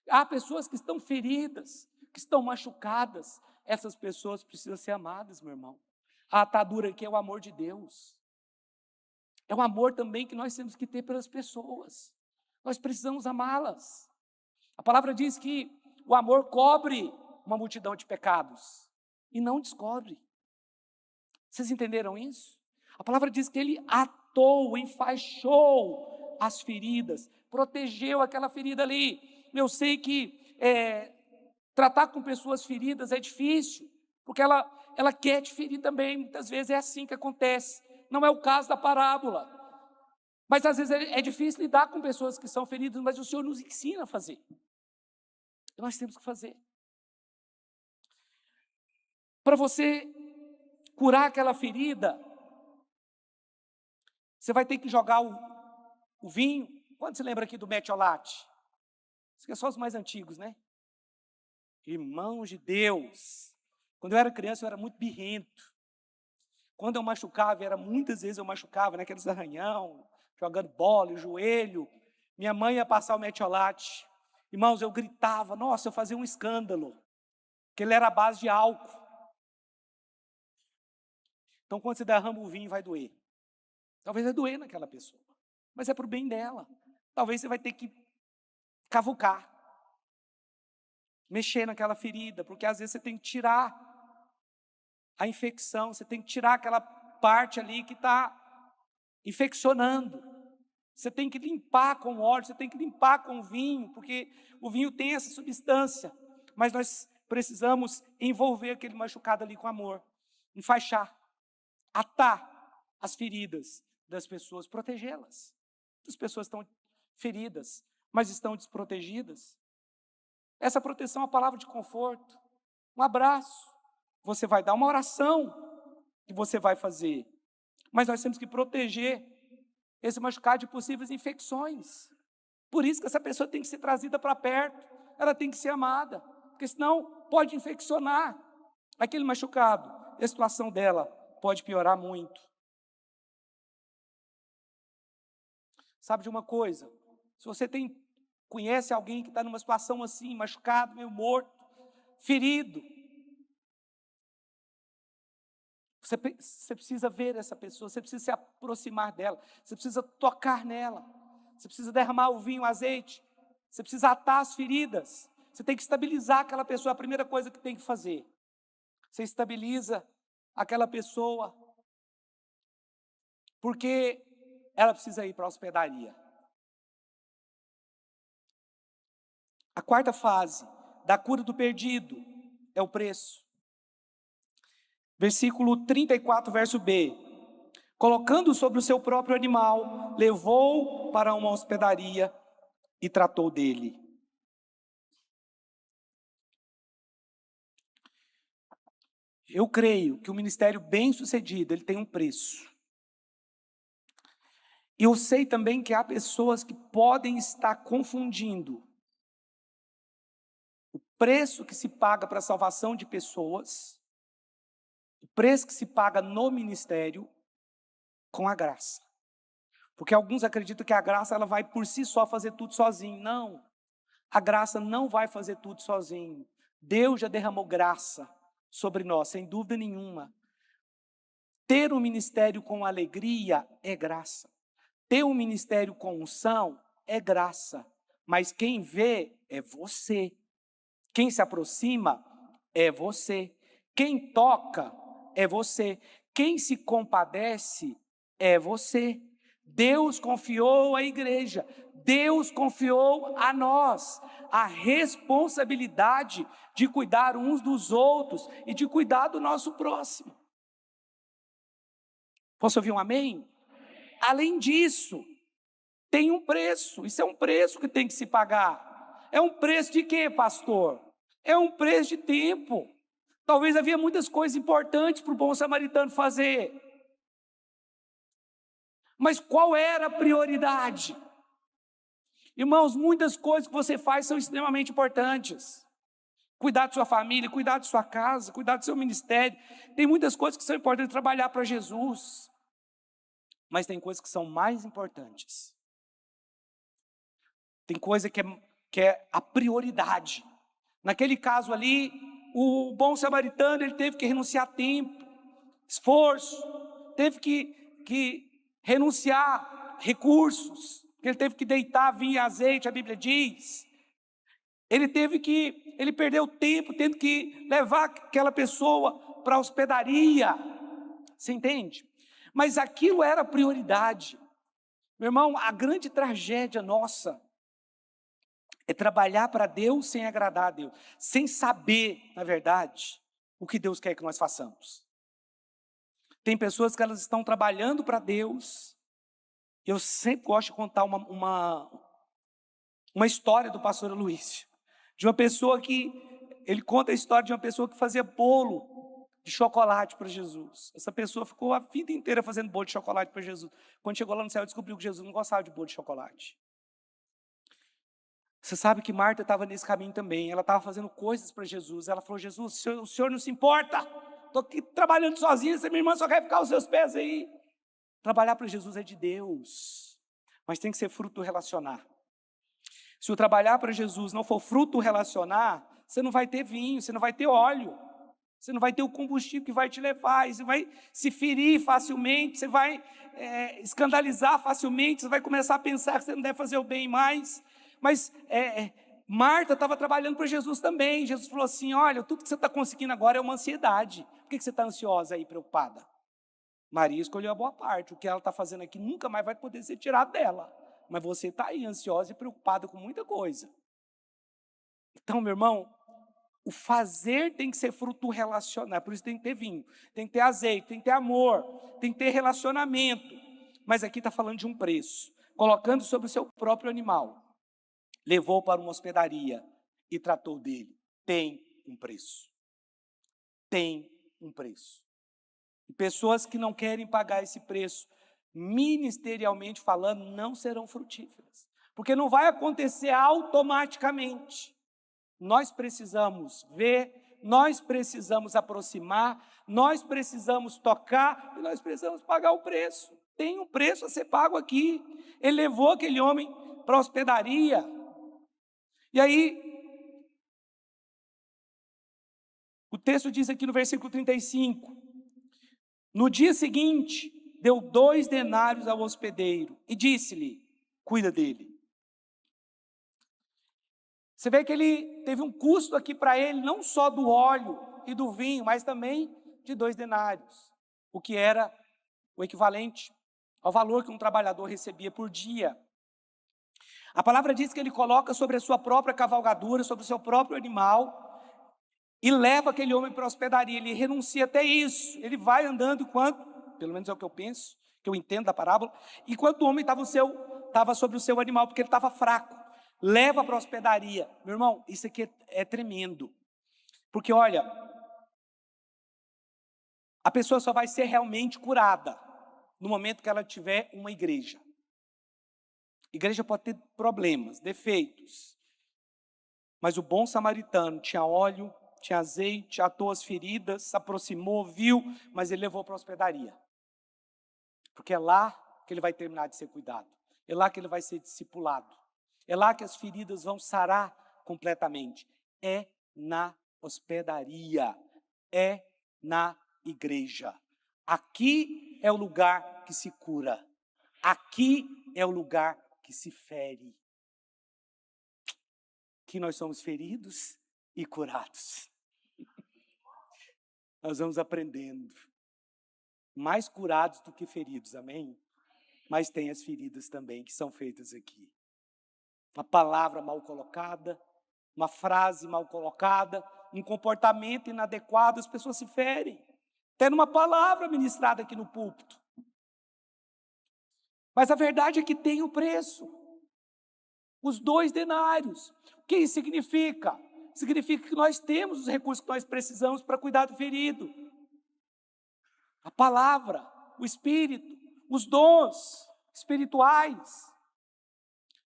Há pessoas que estão feridas, que estão machucadas. Essas pessoas precisam ser amadas, meu irmão. A atadura aqui é o amor de Deus. É um amor também que nós temos que ter pelas pessoas. Nós precisamos amá-las. A palavra diz que o amor cobre uma multidão de pecados e não descobre. Vocês entenderam isso? A palavra diz que ele atou, enfaixou as feridas, protegeu aquela ferida ali. Eu sei que tratar com pessoas feridas é difícil, porque ela quer te ferir também. Muitas vezes é assim que acontece. Não é o caso da parábola, mas às vezes é difícil lidar com pessoas que são feridas, mas o Senhor nos ensina a fazer. Nós temos que fazer. Para você curar aquela ferida, você vai ter que jogar o vinho. Quando se lembra aqui do metiolate? Isso que é só os mais antigos, né? Irmãos de Deus, quando eu era criança eu era muito birrento. Quando eu machucava, muitas vezes eu machucava, né, aqueles arranhão, jogando bola, o joelho. Minha mãe ia passar o metiolate. Irmãos, eu gritava, nossa, eu fazia um escândalo, porque ele era à base de álcool. Então, quando você derrama o vinho, vai doer. Talvez vai doer naquela pessoa, mas é para o bem dela. Talvez você vai ter que cavucar, mexer naquela ferida, porque às vezes você tem que tirar a infecção, você tem que tirar aquela parte ali que está infeccionando. Você tem que limpar com óleo, você tem que limpar com vinho, porque o vinho tem essa substância, mas nós precisamos envolver aquele machucado ali com amor, enfaixar, atar as feridas das pessoas, protegê-las. As pessoas estão feridas, mas estão desprotegidas. Essa proteção é uma palavra de conforto, um abraço. Você vai dar uma oração que você vai fazer, mas nós temos que proteger esse machucado de possíveis infecções. Por isso que essa pessoa tem que ser trazida para perto, ela tem que ser amada, porque senão pode infeccionar aquele machucado, a situação dela pode piorar muito. Sabe de uma coisa? Se você conhece alguém que está numa situação assim, machucado, meio morto, ferido, você precisa ver essa pessoa, você precisa se aproximar dela, você precisa tocar nela, você precisa derramar o vinho, o azeite, você precisa atar as feridas, você tem que estabilizar aquela pessoa. A primeira coisa que tem que fazer, você estabiliza aquela pessoa, porque ela precisa ir para a hospedaria. A quarta fase da cura do perdido é o preço. Versículo 34, verso B. Colocando sobre o seu próprio animal, levou para uma hospedaria e tratou dele. Eu creio que o ministério bem-sucedido, ele tem um preço. E eu sei também que há pessoas que podem estar confundindo o preço que se paga para a salvação de pessoas, o preço que se paga no ministério, com a graça. Porque alguns acreditam que a graça ela vai por si só fazer tudo sozinho. Não, a graça não vai fazer tudo sozinho. Deus já derramou graça sobre nós, sem dúvida nenhuma. Ter um ministério com alegria é graça. Ter um ministério com unção é graça. Mas quem vê é você. Quem se aproxima é você. Quem toca é você. Quem se compadece é você. Deus confiou à igreja, Deus confiou a nós a responsabilidade de cuidar uns dos outros e de cuidar do nosso próximo. Posso ouvir um amém? Além disso, tem um preço, isso é um preço que tem que se pagar. É um preço de quê, pastor? É um preço de tempo. Talvez havia muitas coisas importantes para o bom samaritano fazer. Mas qual era a prioridade? Irmãos, muitas coisas que você faz são extremamente importantes. Cuidar de sua família, cuidar de sua casa, cuidar do seu ministério. Tem muitas coisas que são importantes, trabalhar para Jesus. Mas tem coisas que são mais importantes. Tem coisa que é a prioridade. Naquele caso ali, o bom samaritano, ele teve que renunciar tempo, esforço, teve que renunciar recursos, ele teve que deitar vinho e azeite, a Bíblia diz. Ele perdeu tempo tendo que levar aquela pessoa para a hospedaria. Você entende? Mas aquilo era prioridade. Meu irmão, a grande tragédia nossa é trabalhar para Deus sem agradar a Deus, sem saber, na verdade, o que Deus quer que nós façamos. Tem pessoas que elas estão trabalhando para Deus. Eu sempre gosto de contar uma história do pastor Luiz, de uma pessoa ele conta a história de uma pessoa que fazia bolo de chocolate para Jesus. Essa pessoa ficou a vida inteira fazendo bolo de chocolate para Jesus. Quando chegou lá no céu, descobriu que Jesus não gostava de bolo de chocolate. Você sabe que Marta estava nesse caminho também. Ela estava fazendo coisas para Jesus. Ela falou: Jesus, o senhor não se importa? Estou aqui trabalhando sozinha, minha irmã só quer ficar aos seus pés aí. Trabalhar para Jesus é de Deus, mas tem que ser fruto do relacionar. Se o trabalhar para Jesus não for fruto do relacionar, você não vai ter vinho, você não vai ter óleo, você não vai ter o combustível que vai te levar, você vai se ferir facilmente, você vai escandalizar facilmente, você vai começar a pensar que você não deve fazer o bem mais. Mas Marta estava trabalhando para Jesus também. Jesus falou assim: olha, tudo que você está conseguindo agora é uma ansiedade. Por que você está ansiosa aí, preocupada? Maria escolheu a boa parte. O que ela está fazendo aqui nunca mais vai poder ser tirado dela. Mas você está aí ansiosa e preocupada com muita coisa. Então, meu irmão, o fazer tem que ser fruto do relacionar. Por isso tem que ter vinho, tem que ter azeite, tem que ter amor, tem que ter relacionamento. Mas aqui está falando de um preço. Colocando sobre o seu próprio animal. Levou para uma hospedaria e tratou dele. Tem um preço. Tem um preço. E pessoas que não querem pagar esse preço, ministerialmente falando, não serão frutíferas. Porque não vai acontecer automaticamente. Nós precisamos ver, nós precisamos aproximar, nós precisamos tocar e nós precisamos pagar o preço. Tem um preço a ser pago aqui. Ele levou aquele homem para a hospedaria. E aí, o texto diz aqui no versículo 35, no dia seguinte, deu 2 denários ao hospedeiro e disse-lhe: cuida dele. Você vê que ele teve um custo aqui para ele, não só do óleo e do vinho, mas também de 2 denários, o que era o equivalente ao valor que um trabalhador recebia por dia. A palavra diz que ele coloca sobre a sua própria cavalgadura, sobre o seu próprio animal, e leva aquele homem para a hospedaria. Ele renuncia até isso. Ele vai andando enquanto, pelo menos é o que eu penso, que eu entendo da parábola, enquanto o homem estava sobre o seu animal, porque ele estava fraco. Leva para a hospedaria. Meu irmão, isso aqui é tremendo. Porque olha, a pessoa só vai ser realmente curada no momento que ela tiver uma igreja. Igreja pode ter problemas, defeitos, mas o bom samaritano tinha óleo, tinha azeite, atou as feridas, se aproximou, viu, mas ele levou para a hospedaria. Porque é lá que ele vai terminar de ser cuidado, é lá que ele vai ser discipulado, é lá que as feridas vão sarar completamente. É na hospedaria, é na igreja. Aqui é o lugar que se cura, aqui é o lugar que se fere. Que nós somos feridos e curados. Nós vamos aprendendo. mais curados do que feridos, amém? Mas tem as feridas também que são feitas aqui. Uma palavra mal colocada, uma frase mal colocada, um comportamento inadequado, as pessoas se ferem. Tendo uma palavra ministrada aqui no púlpito. Mas a verdade é que tem o preço. Os 2 denários. O que isso significa? Significa que nós temos os recursos que nós precisamos para cuidar do ferido. A palavra, o Espírito, os dons espirituais.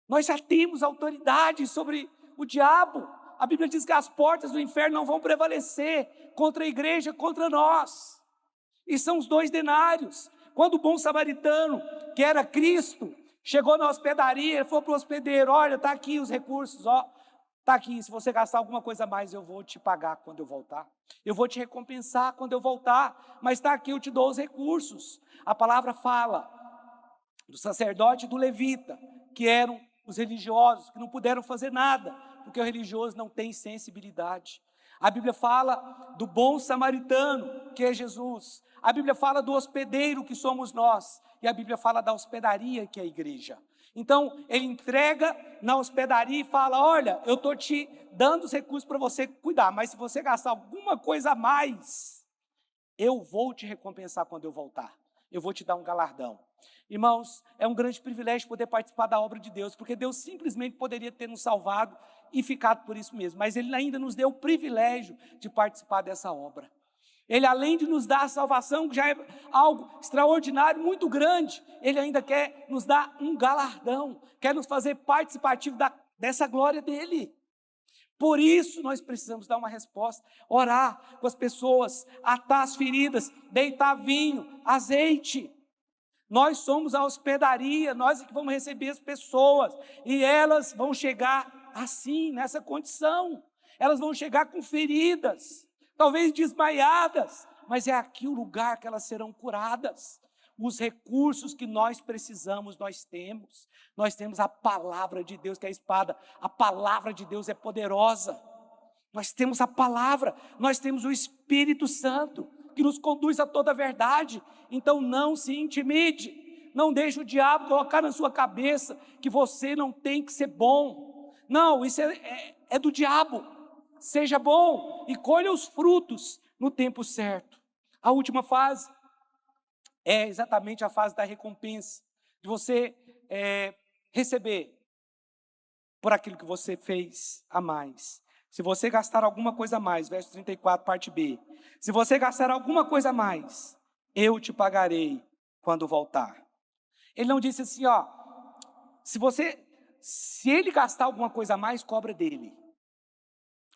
Nós já temos autoridade sobre o diabo. A Bíblia diz que as portas do inferno não vão prevalecer contra a igreja, contra nós. E são os 2 denários. Quando o bom samaritano, que era Cristo, chegou na hospedaria, ele falou para o hospedeiro: olha, está aqui os recursos, está aqui, se você gastar alguma coisa a mais, eu vou te pagar quando eu voltar. Eu vou te recompensar quando eu voltar, mas está aqui, eu te dou os recursos. A palavra fala do sacerdote e do levita, que eram os religiosos, que não puderam fazer nada, porque o religioso não tem sensibilidade. A Bíblia fala do bom samaritano, que é Jesus. A Bíblia fala do hospedeiro, que somos nós. E a Bíblia fala da hospedaria, que é a igreja. Então, ele entrega na hospedaria e fala: olha, eu estou te dando os recursos para você cuidar, mas se você gastar alguma coisa a mais, eu vou te recompensar quando eu voltar. Eu vou te dar um galardão. Irmãos, é um grande privilégio poder participar da obra de Deus, porque Deus simplesmente poderia ter nos salvado e ficado por isso mesmo, mas Ele ainda nos deu o privilégio de participar dessa obra. Ele, além de nos dar a salvação, que já é algo extraordinário, muito grande, Ele ainda quer nos dar um galardão, quer nos fazer participativo dessa glória dEle. Por isso nós precisamos dar uma resposta, orar com as pessoas, atar as feridas, deitar vinho, azeite. Nós somos a hospedaria, nós é que vamos receber as pessoas, e elas vão chegar assim, nessa condição. Elas vão chegar com feridas, talvez desmaiadas, mas é aqui o lugar que elas serão curadas. Os recursos que nós precisamos, nós temos. Nós temos a palavra de Deus, que é a espada. A palavra de Deus é poderosa. Nós temos a palavra, nós temos o Espírito Santo, que nos conduz a toda a verdade. Então não se intimide, não deixe o diabo colocar na sua cabeça que você não tem que ser bom. Não, isso é do diabo. Seja bom e colha os frutos no tempo certo. A última fase é exatamente a fase da recompensa, de você receber por aquilo que você fez a mais. Se você gastar alguma coisa a mais, verso 34, parte B. Se você gastar alguma coisa a mais, eu te pagarei quando voltar. Ele não disse assim, se ele gastar alguma coisa a mais, cobra dele.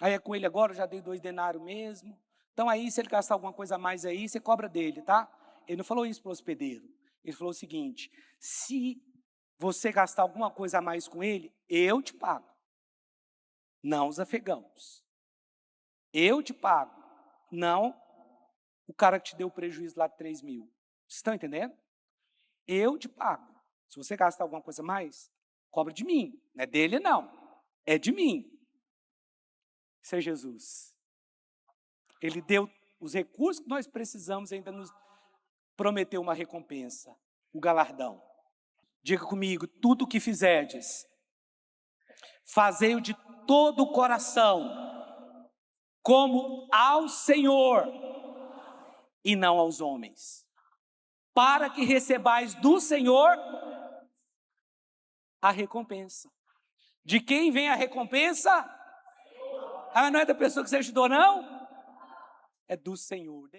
Aí é com ele agora, eu já dei 2 denários mesmo. Então aí, se ele gastar alguma coisa a mais aí, você cobra dele, tá? Ele não falou isso para o hospedeiro. Ele falou o seguinte: se você gastar alguma coisa a mais com ele, eu te pago. Não os afegãos. Eu te pago. Não o cara que te deu o prejuízo lá de 3 mil. Vocês estão entendendo? Eu te pago. Se você gastar alguma coisa a mais, cobra de mim. Não é dele, não. É de mim. Isso é Jesus. Ele deu os recursos que nós precisamos e ainda nos prometeu uma recompensa, o galardão. Diga comigo: tudo o que fizerdes, fazei-o de todo o coração, como ao Senhor e não aos homens, para que recebais do Senhor a recompensa. De quem vem a recompensa? Ah, não é da pessoa que você ajudou, não? É do Senhor.